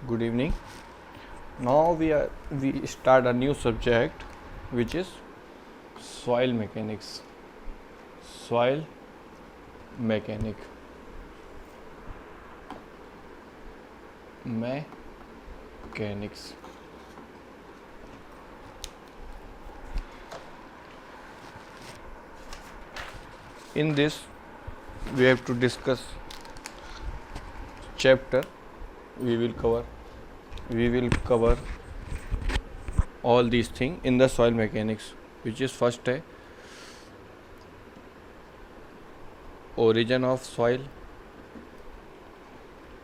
Good evening. Now we start a new subject, which is soil mechanics. Soil mechanic. Mechanics. In this, we have to discuss chapter. We will cover all these things in the soil mechanics, which is first है origin of soil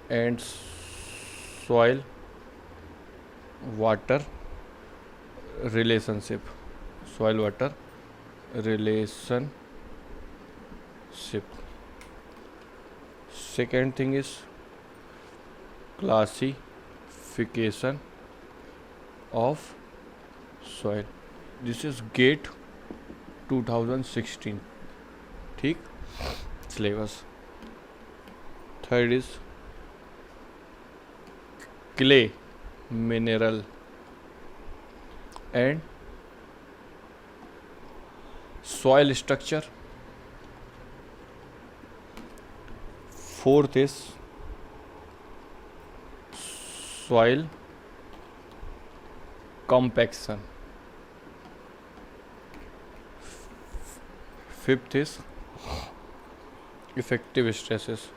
and soil water relationship. Soil water relationship. Second thing is classification of soil. This is GATE 2016. ठीक, syllabus. Third is clay mineral and soil structure. Fourth is soil compaction. Fifth is effective stresses.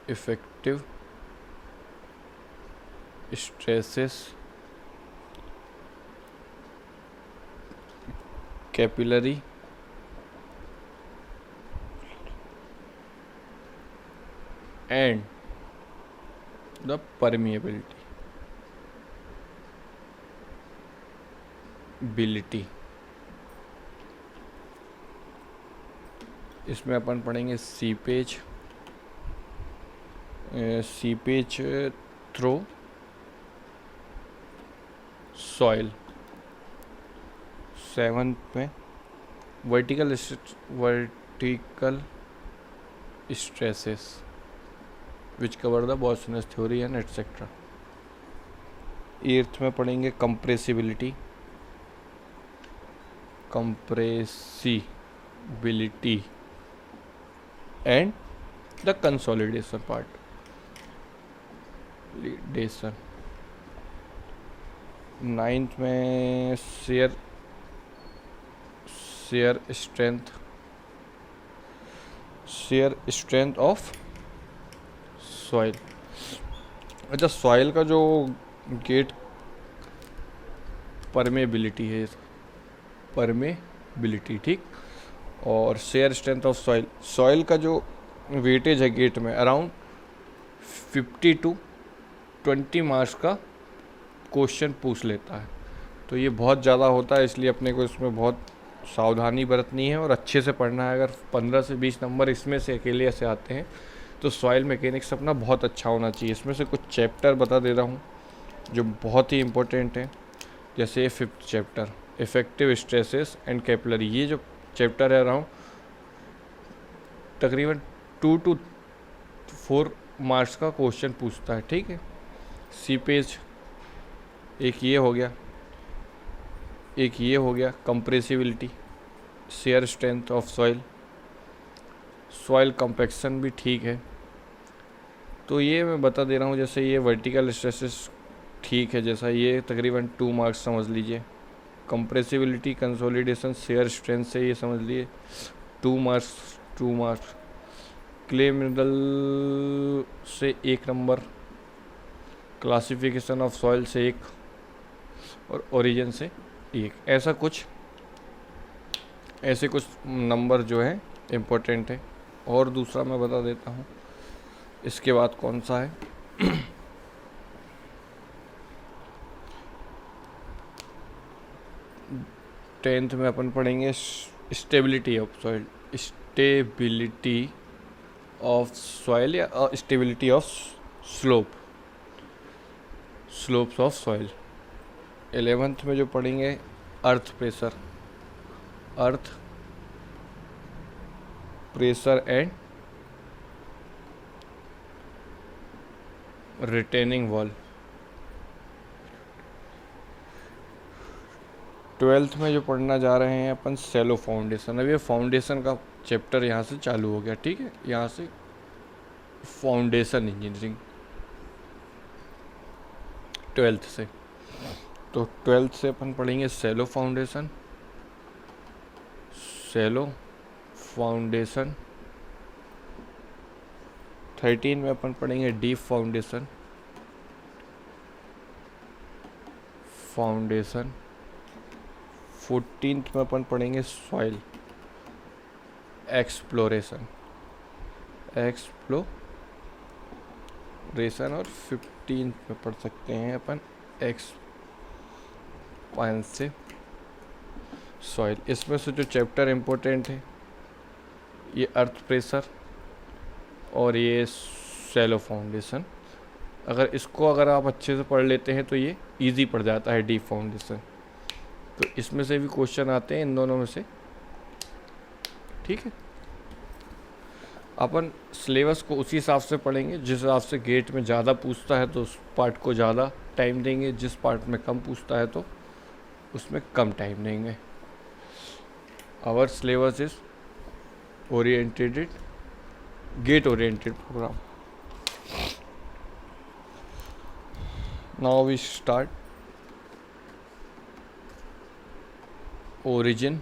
Effective stresses, capillary and the permeability. इसमें अपन पढ़ेंगे seepage through soil. Seventh में vertical stresses which cover the Boussinesq theory and etcetera. Eighth में पढ़ेंगे compressibility and the consolidation part. Ninth में shear strength of soil. अच्छा, soil का जो गेट परमेबिलिटी है, ठीक. और शेयर स्ट्रेंथ ऑफ सॉइल का जो वेटेज है गेट में अराउंड 50 to 20 मार्क्स का क्वेश्चन पूछ लेता है. तो ये बहुत ज़्यादा होता है, इसलिए अपने को इसमें बहुत सावधानी बरतनी है और अच्छे से पढ़ना है. अगर 15 से 20 नंबर इसमें से अकेले ऐसे आते हैं तो सॉइल मैकेनिक्स अपना बहुत अच्छा होना चाहिए. इसमें से कुछ चैप्टर बता दे रहा हूँ जो बहुत ही इम्पोर्टेंट है. जैसे ये 5th chapter effective stresses and capillary. ये जो चैप्टर है अराउंड तकरीबन 2 to 4 मार्क्स का क्वेश्चन पूछता है. ठीक है. सीपेज एक ये हो गया compressibility, share strength of soil compaction भी ठीक है. तो ये मैं बता दे रहा हूँ. जैसे ये वर्टिकल स्ट्रेसेस ठीक है, जैसा ये तकरीबन 2 मार्क्स समझ लीजिए. कंप्रेसिबिलिटी, कंसोलिडेशन, शेयर स्ट्रेंथ से ये समझ लिए 2 मार्क्स. क्ले मिनरल से 1 नंबर, क्लासिफिकेशन ऑफ सॉइल से 1 और ओरिजिन से 1. ऐसे कुछ नंबर जो है इम्पोर्टेंट है. और दूसरा मैं बता देता हूँ. इसके बाद कौन सा है 10th में अपन पढ़ेंगे स्टेबिलिटी ऑफ सॉइल या stability of slopes of soil. 11th में जो पढ़ेंगे earth pressure and retaining wall. 12th में जो पढ़ना जा रहे हैं अपन सेलो फाउंडेशन। अब ये फाउंडेशन का चैप्टर यहाँ से चालू हो गया, ठीक है, यहाँ से फाउंडेशन इंजीनियरिंग 12th से। तो 12th से अपन पढ़ेंगे सेलो फाउंडेशन, सेलो फाउंडेशन। 13 में अपन पढ़ेंगे डीप फाउंडेशन, फाउंडेशन। 14th में अपन पढ़ेंगे सॉइल एक्सप्लोरेशन, एक्सप्लोरेशन। और 15th में पढ़ सकते हैं अपन एक्सपांसिव सॉइल। इसमें से जो चैप्टर इम्पोर्टेंट है ये अर्थ प्रेशर और ये शैलो फाउंडेशन। अगर आप अच्छे से पढ़ लेते हैं तो ये इजी पड़ जाता है डीप फाउंडेशन। तो इसमें से भी क्वेश्चन आते हैं इन दोनों में से, ठीक है। अपन सिलेबस को उसी हिसाब से पढ़ेंगे, जिस हिसाब से गेट में ज़्यादा पूछता है तो उस पार्ट को ज़्यादा टाइम देंगे, जिस पार्ट में कम पूछता है तो उसमें कम टाइम देंगे। Our syllabus is oriented, GATE oriented program. Now we start origin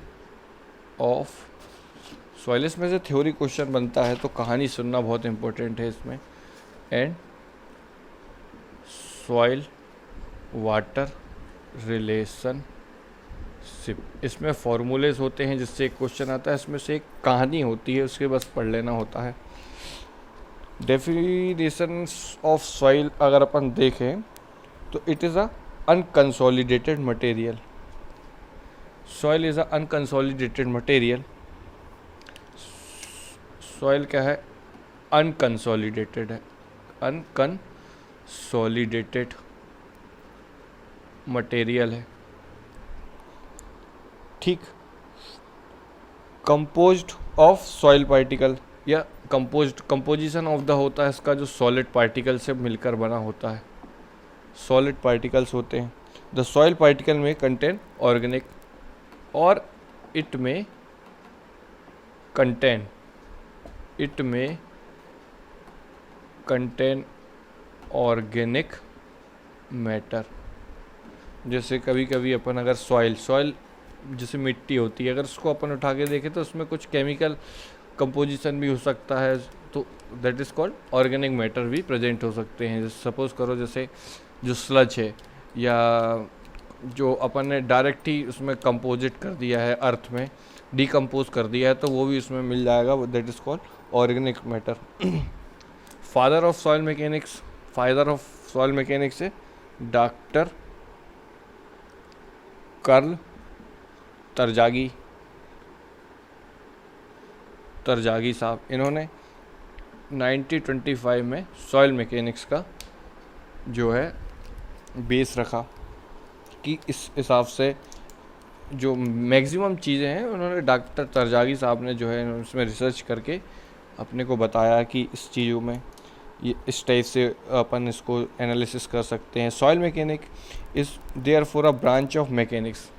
of soil. इसमें से थ्योरी क्वेश्चन बनता है तो कहानी सुनना बहुत इंपॉर्टेंट है इसमें। एंड सॉइल वाटर रिलेशनशिप, इसमें फॉर्मूलेज होते हैं जिससे एक क्वेश्चन आता है। इसमें से एक कहानी होती है, उसके बस पढ़ लेना होता है। डेफिनेशन ऑफ सॉइल अगर अपन देखें तो it is a unconsolidated material. Soil is a unconsolidated material. Soil क्या है? अनकंसोलिडेटेड है, अनकंसोलिडेटेड मटेरियल है, ठीक। कंपोज्ड ऑफ सॉइल पार्टिकल, या कंपोजिशन ऑफ द होता है इसका जो सॉलिड पार्टिकल से मिलकर बना होता है, सॉलिड पार्टिकल्स होते हैं। द सॉइल पार्टिकल में कंटेन ऑर्गेनिक, और इट में कंटेन ऑर्गेनिक मैटर। जैसे कभी कभी अपन अगर सॉइल जैसे मिट्टी होती है, अगर उसको अपन उठा के देखें तो उसमें कुछ केमिकल कंपोजिशन भी हो सकता है, तो that is called organic matter भी प्रेजेंट हो सकते हैं। जैसे सपोज करो, जैसे जो स्लज है या जो अपन ने डायरेक्ट ही उसमें कंपोजिट कर दिया है, अर्थ में डिकम्पोज कर दिया है, तो वो भी उसमें मिल जाएगा, that is called organic matter. Father of soil mechanics है डॉक्टर कार्ल तरजागी साहब। इन्होंने 1925 में सॉइल मैकेनिक्स का जो है बेस रखा कि इस हिसाब से जो मैक्सिमम चीज़ें हैं उन्होंने डॉक्टर तरजागी साहब ने जो है उसमें रिसर्च करके अपने को बताया कि इस चीज़ों में ये इस टाइप से अपन इसको एनालिसिस कर सकते हैं। Soil mechanic is there for a branch of mechanics.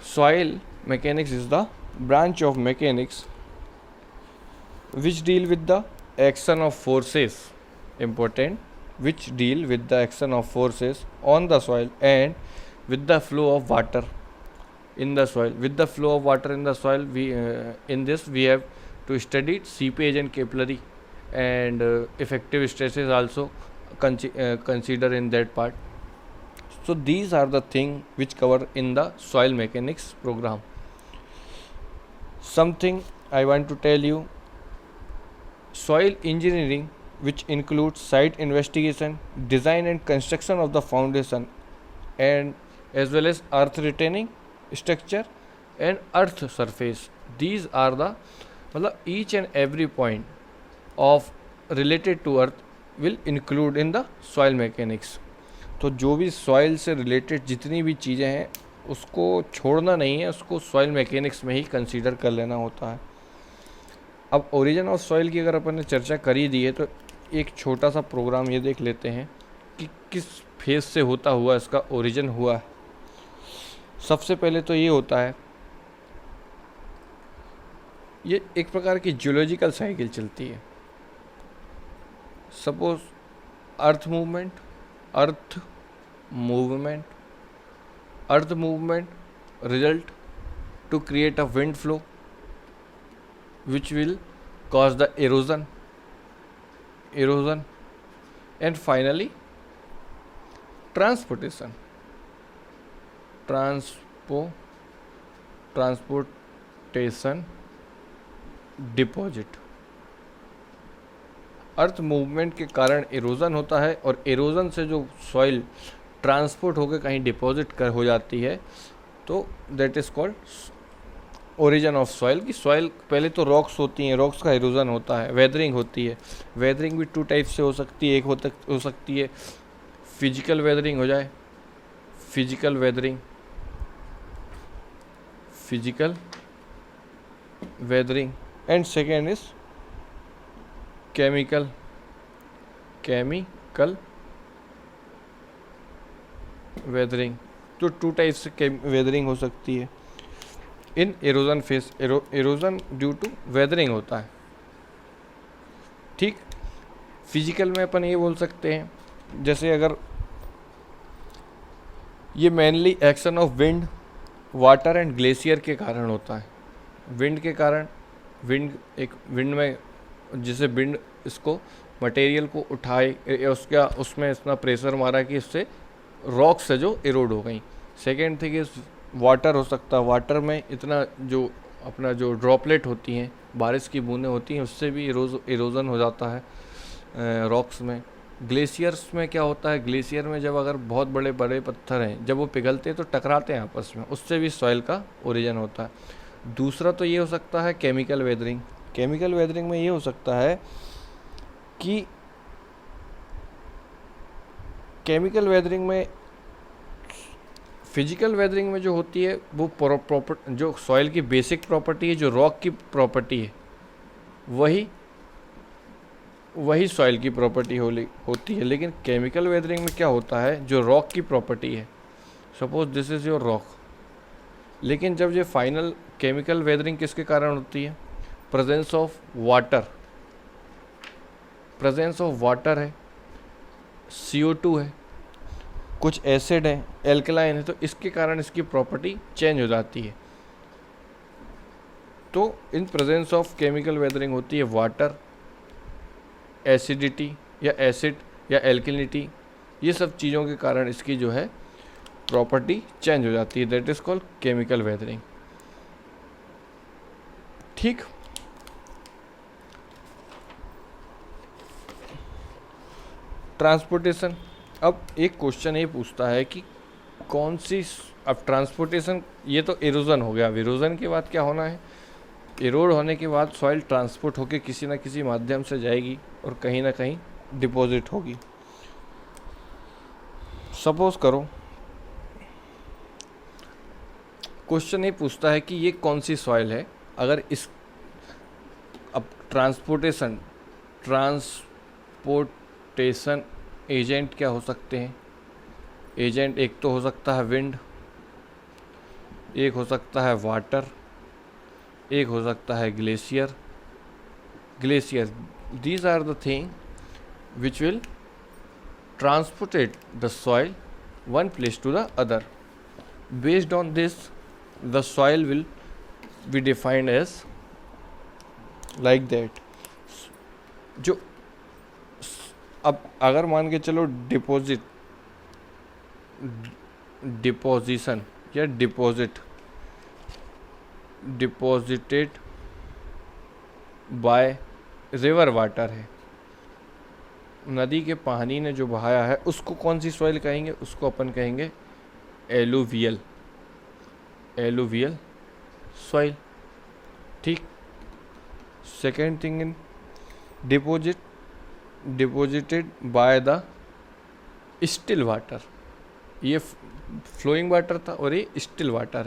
Soil mechanics is the branch of mechanics which deal with the action of forces, important, which deal with the action of forces on the soil and with the flow of water in the soil. With the flow of water in the soil, in this we have to study seepage and capillary and effective stresses also consider in that part. So these are the things which cover in the soil mechanics program. Something I want to tell you, soil engineering, which includes site investigation, design and construction of the foundation, and as well as earth retaining structure and earth surface. These are the each and every point of related to earth will include in the soil mechanics. तो जो भी soil से related जितनी भी चीज़ें हैं उसको छोड़ना नहीं है, उसको सॉइल मैकेनिक्स में ही कंसीडर कर लेना होता है। अब ओरिजिन ऑफ सॉइल की अगर अपन ने चर्चा कर ही दी है तो एक छोटा सा प्रोग्राम ये देख लेते हैं कि किस फेज से होता हुआ इसका ओरिजिन हुआ है। सबसे पहले तो ये होता है, ये एक प्रकार की जियोलॉजिकल साइकिल चलती है। Suppose earth movement, earth movement, earth movement result to create a wind flow which will cause the erosion and finally transportation deposit. Earth movement के कारण इरोजन होता है और इरोजन से जो सॉइल ट्रांसपोर्ट होकर कहीं डिपॉजिट कर हो जाती है, तो that is called origin of soil. की सॉइल पहले तो रॉक्स होती हैं, रॉक्स का इरोजन होता है, वेदरिंग होती है। वेदरिंग भी टू टाइप से हो सकती है। एक हो सकती है फिजिकल वेदरिंग हो जाए, physical weathering and second is chemical weathering. तो टू टाइप से वेदरिंग हो सकती है। In erosion phase erosion due to weathering होता है। ठीक, फिजिकल में अपन ये बोल सकते हैं, जैसे अगर ये mainly action of wind, water and glacier के कारण होता है। विंड के कारण, विंड में जिसे विंड इसको मटेरियल को उठाए, उसमें इतना प्रेशर मारा कि इससे रॉक से जो इरोड हो गई। सेकेंड थिंग इज वाटर हो सकता है। वाटर में इतना जो अपना जो ड्रॉपलेट होती हैं, बारिश की बूंदें होती हैं, उससे भी इरोजन हो जाता है रॉक्स में। ग्लेशियर्स में क्या होता है, ग्लेशियर में जब अगर बहुत बड़े बड़े पत्थर हैं, जब वो पिघलते हैं तो टकराते हैं आपस में, उससे भी सॉइल का ओरिजिन होता है। दूसरा तो ये हो सकता है केमिकल वेदरिंग। केमिकल वेदरिंग में ये हो सकता है कि केमिकल वेदरिंग में, फिजिकल वेदरिंग में जो होती है वो जो सॉइल की बेसिक प्रॉपर्टी है, जो रॉक की प्रॉपर्टी है, वही सॉइल की प्रॉपर्टी होती है। लेकिन केमिकल वेदरिंग में क्या होता है, जो रॉक की प्रॉपर्टी है, suppose this is your rock, लेकिन जब ये फाइनल केमिकल वेदरिंग किसके कारण होती है, प्रेजेंस ऑफ वाटर है, CO2 है, कुछ एसिड है, एल्कलाइन है, तो इसके कारण इसकी प्रॉपर्टी चेंज हो जाती है। तो in presence of chemical weathering होती है वाटर, एसिडिटी या एसिड या एल्कलिनिटी, ये सब चीज़ों के कारण इसकी जो है प्रॉपर्टी चेंज हो जाती है। That is called chemical weathering. ठीक, ट्रांसपोर्टेशन। अब एक क्वेश्चन ये पूछता है कि कौन सी, अब ट्रांसपोर्टेशन, ये तो इरोजन हो गया। इरोजन के बाद क्या होना है, इरोड होने के बाद सॉइल ट्रांसपोर्ट होकर किसी न किसी माध्यम से जाएगी और कहीं ना कहीं डिपॉजिट होगी। सपोज करो क्वेश्चन ये पूछता है कि ये कौन सी सॉइल है। अगर इस, अब ट्रांसपोर्टेशन एजेंट क्या हो सकते हैं, एजेंट एक तो हो सकता है विंड, एक हो सकता है वाटर, एक हो सकता है glacier. These are the thing which will transported the soil one place to the other. Based on this, the soil will be defined as like that. जो अब अगर मान के चलो डिपोजिशन या डिपॉजिटेड बाय रिवर वाटर है, नदी के पानी ने जो बहाया है, उसको कौन सी सॉइल कहेंगे, उसको अपन कहेंगे एलुवियल सॉइल। ठीक, second thing in deposited by the still water, ये फ्लोइंग वाटर था और ये स्टिल वाटर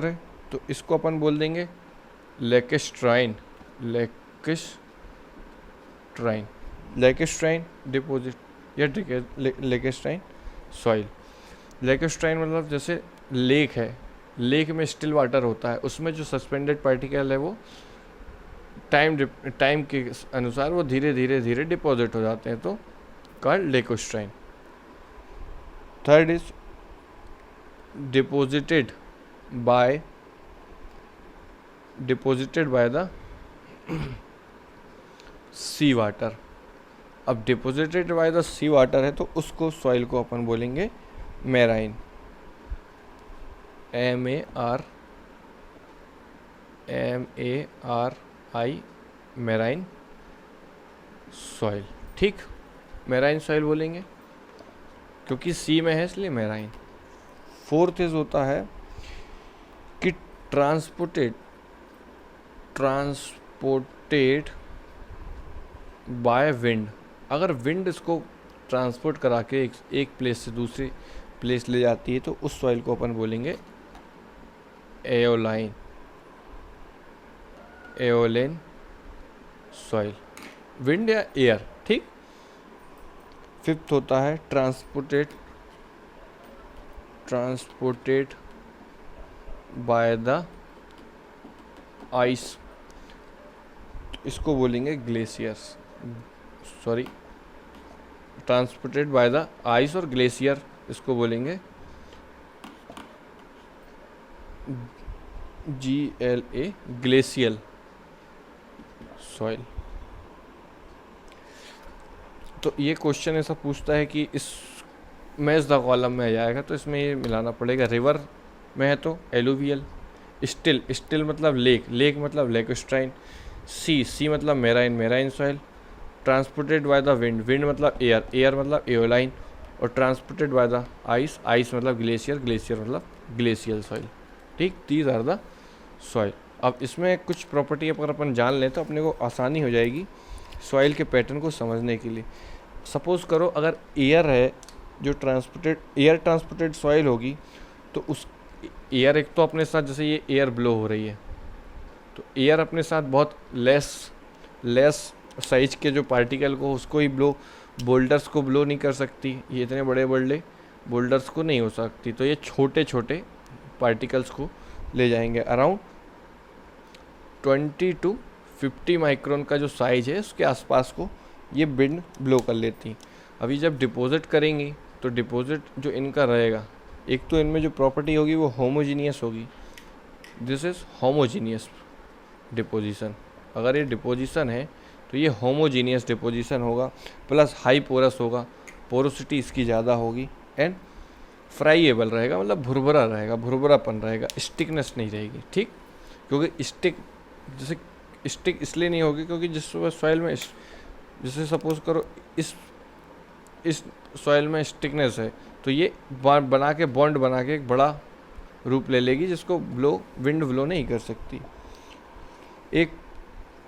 है, तो इसको अपन बोल देंगे लेकिस्ट्राइन लेकेस्ट्राइन, लेकेस्ट्राइन डिपॉजिट या लेकेस्ट्राइन सॉइल। लेकेस्ट्राइन मतलब जैसे लेक है, लेक में स्टिल वाटर होता है, उसमें जो सस्पेंडेड पार्टिकल है वो टाइम के अनुसार वो धीरे धीरे धीरे डिपॉजिट हो जाते हैं, तो called lacustrine. Third is deposited by the sea water. अब deposited by the sea water है तो उसको सॉइल को अपन बोलेंगे मैराइन, MARI, मैराइन सॉइल। ठीक, मैराइन सॉइल बोलेंगे क्योंकि सी में है इसलिए मैराइन। फोर्थ इज होता है कि ट्रांसपोर्टेड बाय विंड। अगर विंड इसको ट्रांसपोर्ट करा के एक प्लेस से दूसरी प्लेस ले जाती है तो उस सॉइल को अपन बोलेंगे एओलेन सॉइल, विंड या एयर। ठीक। फिफ्थ होता है ट्रांसपोर्टेड बाय द आइस, इसको बोलेंगे glaciers, sorry, transported by the ice और ग्लेशियर इसको बोलेंगे GLA, ग्लेशियल सॉइल। तो ये क्वेश्चन ऐसा पूछता है कि इस मैच द कॉलम में आ जाएगा तो इसमें ये मिलाना पड़ेगा। रिवर में है तो एलुवियल, स्टिल मतलब लेक मतलब लेकेस्ट्राइन, सी मतलब marine soil, transported by the wind मतलब एयर मतलब एओलाइन, और ट्रांसपोर्टेड बाय द आइस मतलब ग्लेशियर मतलब ग्लेशियल सॉइल। ठीक, दीज आर द सॉइल। अब इसमें कुछ प्रॉपर्टी अगर अपन जान लें तो अपने को आसानी हो जाएगी सॉइल के पैटर्न को समझने के लिए। सपोज़ करो अगर एयर है जो एयर ट्रांसपोर्टेड सॉइल होगी तो उस एयर, एक तो अपने साथ जैसे ये एयर ब्लो हो रही है तो एयर अपने साथ बहुत लेस साइज के जो पार्टिकल को उसको ही बोल्डर्स को ब्लो नहीं कर सकती, ये इतने बड़े बोल्डर्स को नहीं हो सकती, तो ये छोटे छोटे पार्टिकल्स को ले जाएंगे। अराउंड 20 to 50 माइक्रोन का जो साइज है उसके आसपास को ये विंड ब्लो कर लेती। अभी जब डिपॉजिट करेंगी तो डिपॉजिट जो इनका रहेगा, एक तो इनमें जो प्रॉपर्टी होगी वो होमोजीनियस होगी, दिस इज़ होमोजीनियस डिपोजिशन। अगर ये डिपोजिशन है तो ये होमोजीनियस डिपोजिशन होगा, प्लस हाई पोरस होगा, पोरोसिटी इसकी ज़्यादा होगी, एंड फ्राइएबल रहेगा मतलब भुरभुरा रहेगा, भुरभुरापन रहेगा, स्टिकनेस नहीं रहेगी। ठीक, क्योंकि स्टिक इसलिए नहीं होगी क्योंकि जिस सॉइल में जैसे सपोज करो इस सॉइल में स्टिकनेस है तो ये बॉन्ड बना के एक बड़ा रूप ले लेगी जिसको विंड ब्लो नहीं कर सकती। एक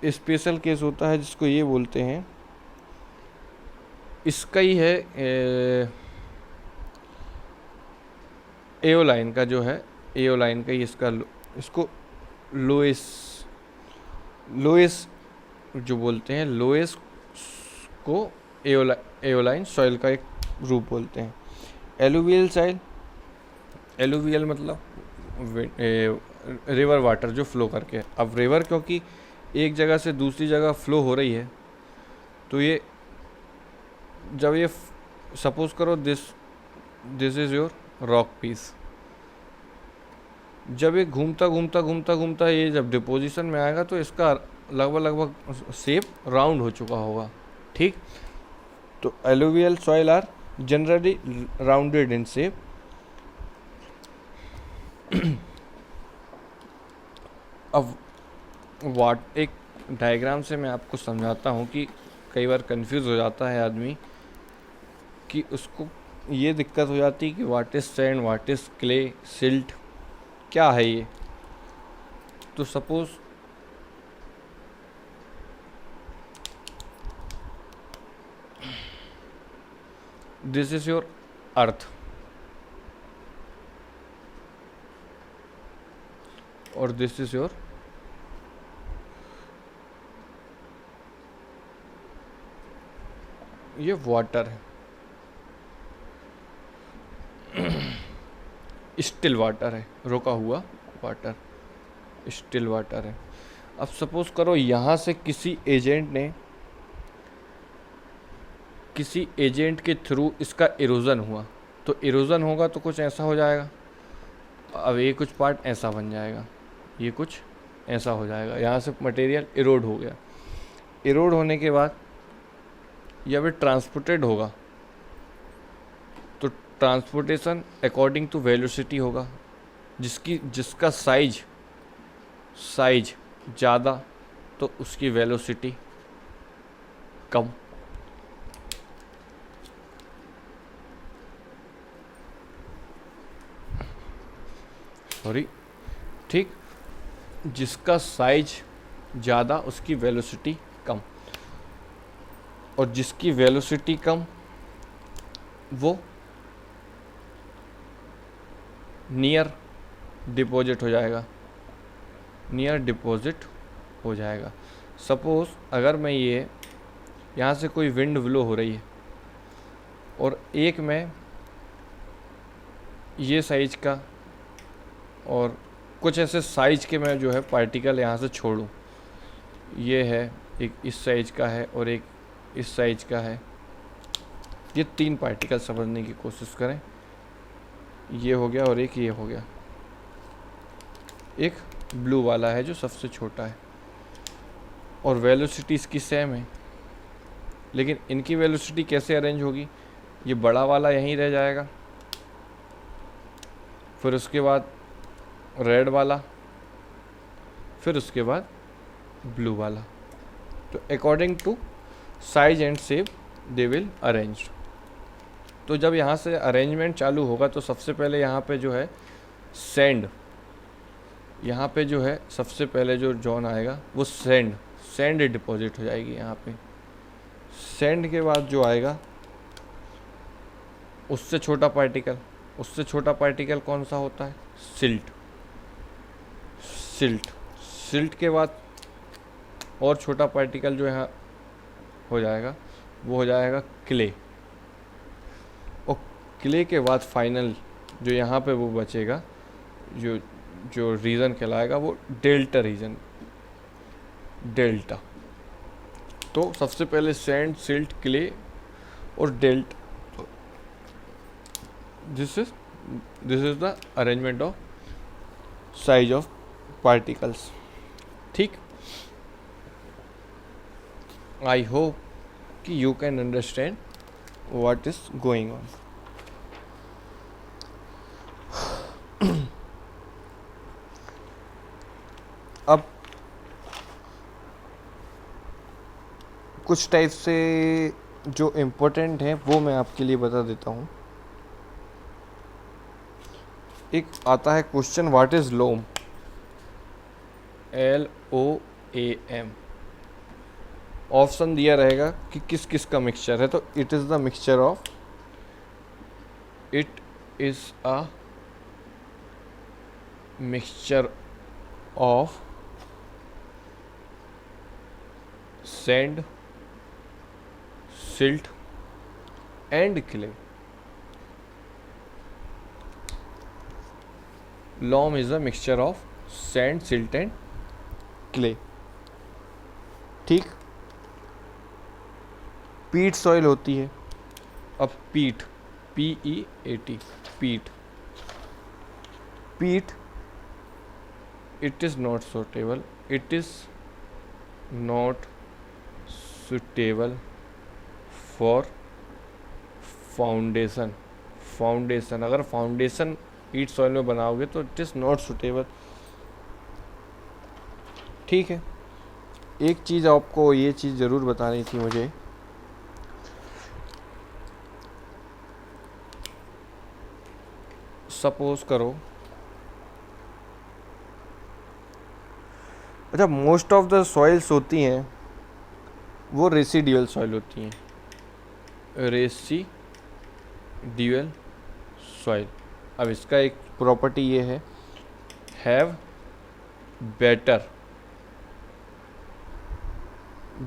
स्पेशल केस होता है जिसको ये बोलते हैं, इसका ही है एओलाइन का जो है, एओलाइन का ही इसको लोएस जो बोलते हैं, लोएस को एओलाइन सॉइल का एक रूप बोलते हैं। एलुवियल मतलब रिवर वाटर जो फ्लो करके। अब रिवर क्योंकि एक जगह से दूसरी जगह फ्लो हो रही है तो ये जब ये सपोज करो this is your rock piece, जब ये घूमता ये जब डिपोजिशन में आएगा तो इसका लगभग शेप राउंड हो चुका होगा। ठीक, तो alluvial soil are generally rounded in shape. अब एक डायग्राम से मैं आपको समझाता हूँ कि कई बार कंफ्यूज हो जाता है आदमी कि उसको ये दिक्कत हो जाती है कि what is sand, what is clay, silt, क्या है ये। तो suppose this is your earth और दिस इज योर ये वाटर है, स्टिल वाटर है, रुका हुआ वाटर, स्टिल वाटर है। अब सपोज करो यहाँ से किसी एजेंट के थ्रू इसका इरोजन हुआ, तो इरोजन होगा तो कुछ ऐसा हो जाएगा। अब ये कुछ पार्ट ऐसा बन जाएगा, ये कुछ ऐसा हो जाएगा, यहाँ से मटेरियल इरोड हो गया। इरोड होने के बाद या फिर ट्रांसपोर्टेड होगा, तो ट्रांसपोर्टेशन अकॉर्डिंग टू वेलोसिटी होगा, जिसका साइज ज़्यादा तो उसकी वेलोसिटी कम। सॉरी, ठीक, जिसका साइज ज़्यादा उसकी वेलोसिटी कम, और जिसकी वेलोसिटी कम वो नियर डिपॉजिट हो जाएगा, नियर डिपॉजिट हो जाएगा। सपोज़ अगर मैं यहाँ से कोई विंड ब्लो हो रही है और एक मैं ये साइज का और कुछ ऐसे साइज के मैं जो है पार्टिकल यहाँ से छोड़ूँ, ये है एक इस साइज का है और एक इस साइज का है, ये 3 पार्टिकल समझने की कोशिश करें, ये हो गया और एक ये हो गया, एक ब्लू वाला है जो सबसे छोटा है, और वेलोसिटी इसकी सेम है, लेकिन इनकी वेलोसिटी कैसे अरेंज होगी, ये बड़ा वाला यहीं रह जाएगा, फिर उसके बाद रेड वाला, फिर उसके बाद ब्लू वाला। तो according to size and shape they will arrange. तो जब यहाँ से अरेंजमेंट चालू होगा तो सबसे पहले यहाँ पे जो है सैंड, यहाँ पे जो है सबसे पहले जो जोन आएगा वो सैंड डिपॉजिट हो जाएगी यहाँ पे। सैंड के बाद जो आएगा उससे छोटा पार्टिकल कौन सा होता है, सिल्ट के बाद और छोटा पार्टिकल जो यहाँ हो जाएगा वो हो जाएगा क्ले, और क्ले के बाद फाइनल जो यहाँ पे वो बचेगा, जो रीजन कहलाएगा वो डेल्टा रीजन, डेल्टा। तो सबसे पहले सैंड, सिल्ट, क्ले और delta, this is the arrangement of size of particles. ठीक, आई होप कि you can understand what is going on. अब कुछ टाइप से जो इम्पोर्टेंट है वो मैं आपके लिए बता देता हूँ। एक आता है question, what is loam, LOAM। Option दिया रहेगा कि किस किस का मिक्सचर है, तो it is the mixture of, it is a mixture of sand, silt and clay. Loam is a mixture of sand, silt and clay. ठीक, पीट सॉइल होती है। अब पीट, PEAT, पीट it is not suitable for foundation. अगर foundation पीट soil में बनाओगे तो इट इज़ नॉट सुटेबल। ठीक है, एक चीज़ आपको ये चीज़ ज़रूर बतानी थी मुझे, सपोज करो, अच्छा, मोस्ट ऑफ द सॉइल्स होती हैं वो रेसिडुअल सॉइल होती हैं, रेसिडुअल सॉइल। अब इसका एक प्रॉपर्टी ये है, have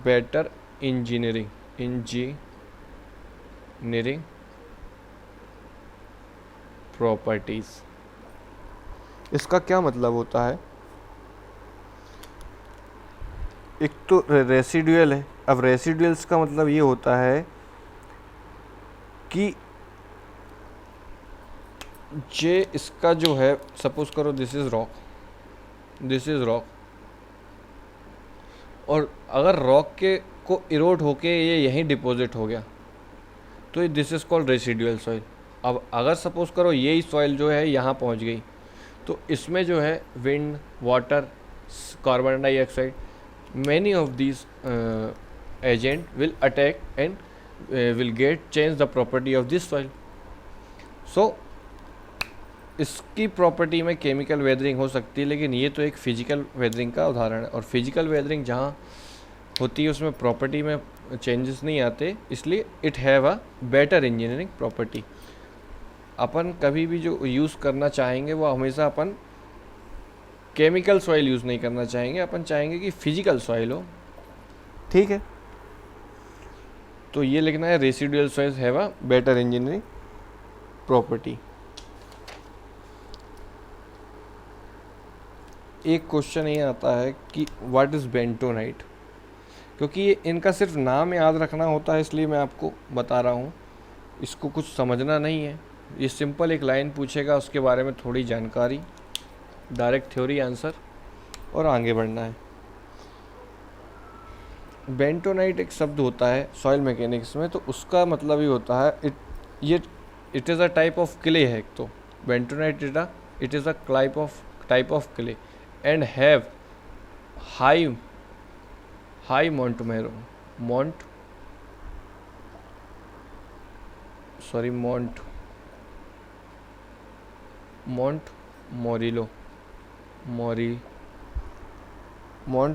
better engineering engineering properties. इसका क्या मतलब होता है? एक तो रेसिडुअल है। अब रेसिडुअल्स का मतलब ये होता है कि ये इसका जो है, सपोज करो this is rock, this is rock, और अगर रॉक के को इरोड होके ये यहीं डिपॉजिट हो गया तो this is called residual soil. अब अगर सपोज करो यही सॉइल जो है यहाँ पहुँच गई तो इसमें जो है wind, water, carbon dioxide, many of these agent will attack and will get change the property of this soil. So इसकी प्रॉपर्टी में केमिकल वेदरिंग हो सकती है, लेकिन ये तो एक फिजिकल वेदरिंग का उदाहरण है, और फिजिकल वेदरिंग जहाँ होती है उसमें प्रॉपर्टी में चेंजेस नहीं आते, इसलिए it have a better engineering property. अपन कभी भी जो यूज़ करना चाहेंगे वो हमेशा अपन केमिकल सॉइल यूज़ नहीं करना चाहेंगे, अपन चाहेंगे कि फिजिकल सॉइल हो। ठीक है, तो ये लिखना है residual soils have a better engineering property. एक क्वेश्चन ये आता है कि व्हाट इज़ बेंटोनाइट, क्योंकि ये इनका सिर्फ नाम याद रखना होता है इसलिए मैं आपको बता रहा हूँ, इसको कुछ समझना नहीं है। ये सिंपल एक लाइन पूछेगा, उसके बारे में थोड़ी जानकारी, डायरेक्ट थ्योरी आंसर, और आगे बढ़ना है। बेंटोनाइट एक शब्द होता है सॉइल मैकेनिक्स में, तो उसका मतलब ही होता है it is a type of clay है। तो bentonite it is a type of clay and have high मॉन्ट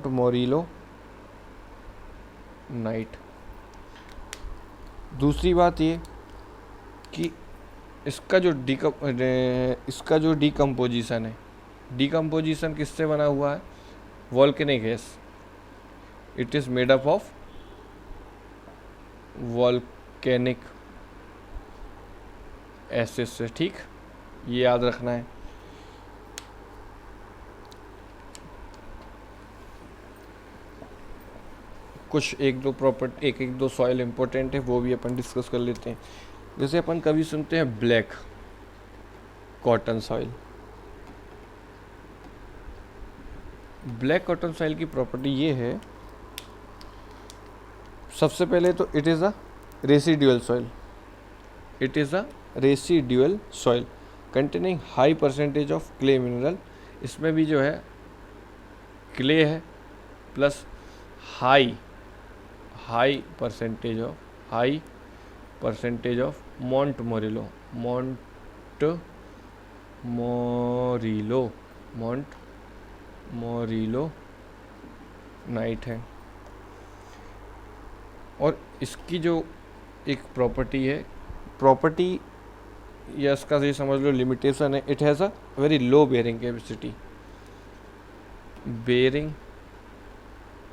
Morillo night. दूसरी बात ये कि इसका जो डिकम्पोजिशन है, डिकम्पोजिशन किससे बना हुआ है? Volcanic gas. It is made up of volcanic acid से। ठीक, ये याद रखना है। कुछ एक दो सॉइल इंपॉर्टेंट है, वो भी अपन डिस्कस कर लेते हैं। जैसे अपन कभी सुनते हैं black cotton soil. Black cotton soil की प्रॉपर्टी ये है, सबसे पहले तो it is a residual soil containing high percentage of clay mineral. इसमें भी जो है क्ले है plus high percentage of montmorillonite है। और इसकी जो एक प्रॉपर्टी या इसका ये समझ लो लिमिटेशन है, it has a very low bearing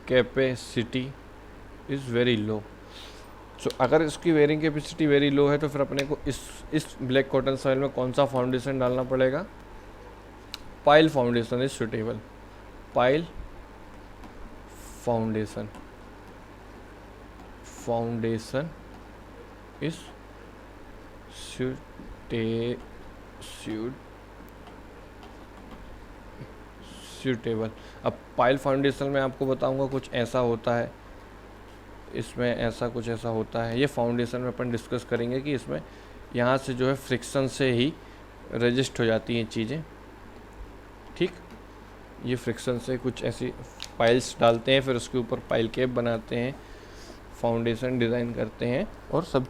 capacity is very low. So अगर इसकी बेयरिंग कैपेसिटी वेरी लो है तो फिर अपने को इस ब्लैक कॉटन सॉइल में कौन सा फाउंडेशन डालना पड़ेगा? Pile foundation is suitable. Pile foundation is suitable. अब पाइल फाउंडेशन में आपको बताऊंगा कुछ ऐसा होता है, इसमें कुछ ऐसा होता है। ये फाउंडेशन में अपन डिस्कस करेंगे कि इसमें यहाँ से जो है फ्रिक्शन से ही रजिस्ट हो जाती हैं चीज़ें। ठीक, ये फ्रिक्शन से कुछ ऐसी पाइल्स डालते हैं, फिर उसके ऊपर पाइल कैप बनाते हैं, फाउंडेशन डिज़ाइन करते हैं, और सब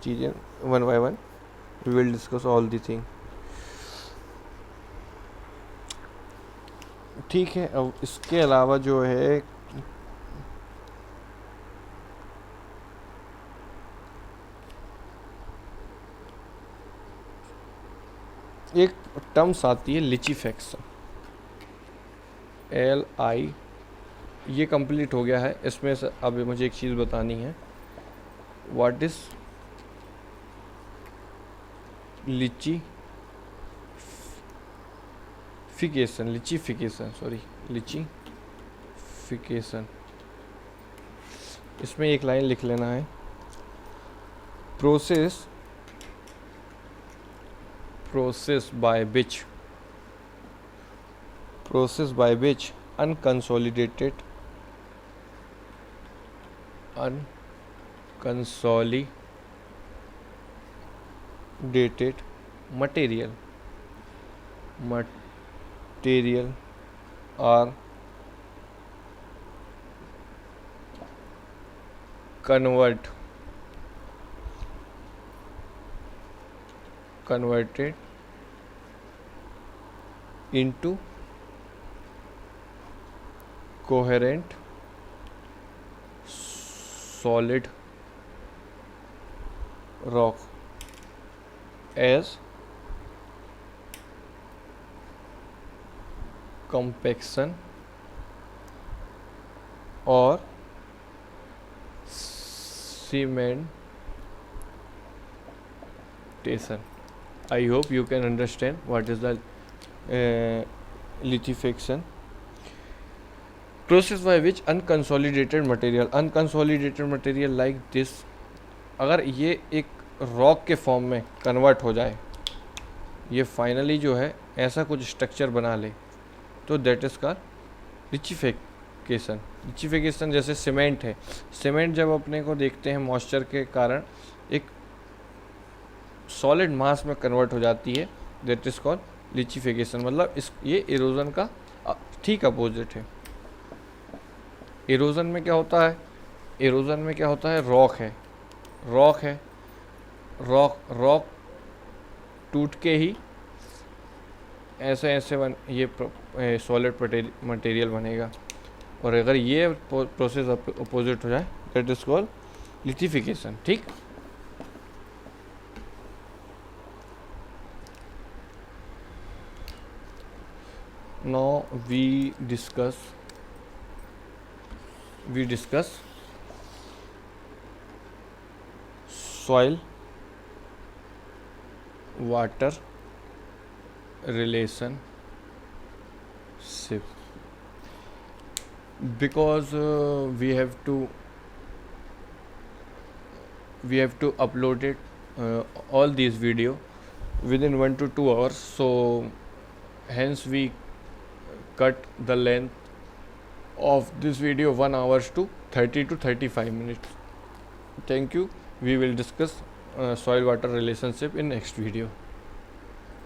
चीज़ें one by one we will discuss all the thing. ठीक है, अब इसके अलावा जो है एक टर्म्स आती है लिचीफैक्शन, LI। ये कंप्लीट हो गया है। इसमें से अब मुझे एक चीज़ बतानी है, व्हाट इज़ लिचिफिकेशन। इसमें एक लाइन लिख लेना है, process by which unconsolidated material are converted into coherent solid rock as compaction or cementation. I hope you can understand what is the lithification. Process by which unconsolidated material like this, अगर ये एक rock के form में convert हो जाए, ये finally जो है ऐसा कुछ स्ट्रक्चर बना ले, तो दैट इज़ कॉल्ड लिचिफिकेशन। जैसे सीमेंट है, सीमेंट जब अपने को देखते हैं मॉइस्चर के कारण एक सॉलिड मास में कन्वर्ट हो जाती है, दैट इज़ कॉल्ड लिचिफिकेशन। मतलब ये इरोजन का ठीक अपोजिट है। इरोजन में क्या होता है, रॉक टूट के ही ऐसे ये सॉलिड मटेरियल बनेगा, और अगर ये प्रोसेस अपोजिट हो जाए, दैट इज कॉल्ड लिथिफिकेशन। ठीक, now we discuss soil water relationship, because we have to upload it all these video within 1 to 2 hours, so hence we cut the length of this video 1 hour to 30 to 35 minutes. Thank you. We will discuss soil water relationship in next video.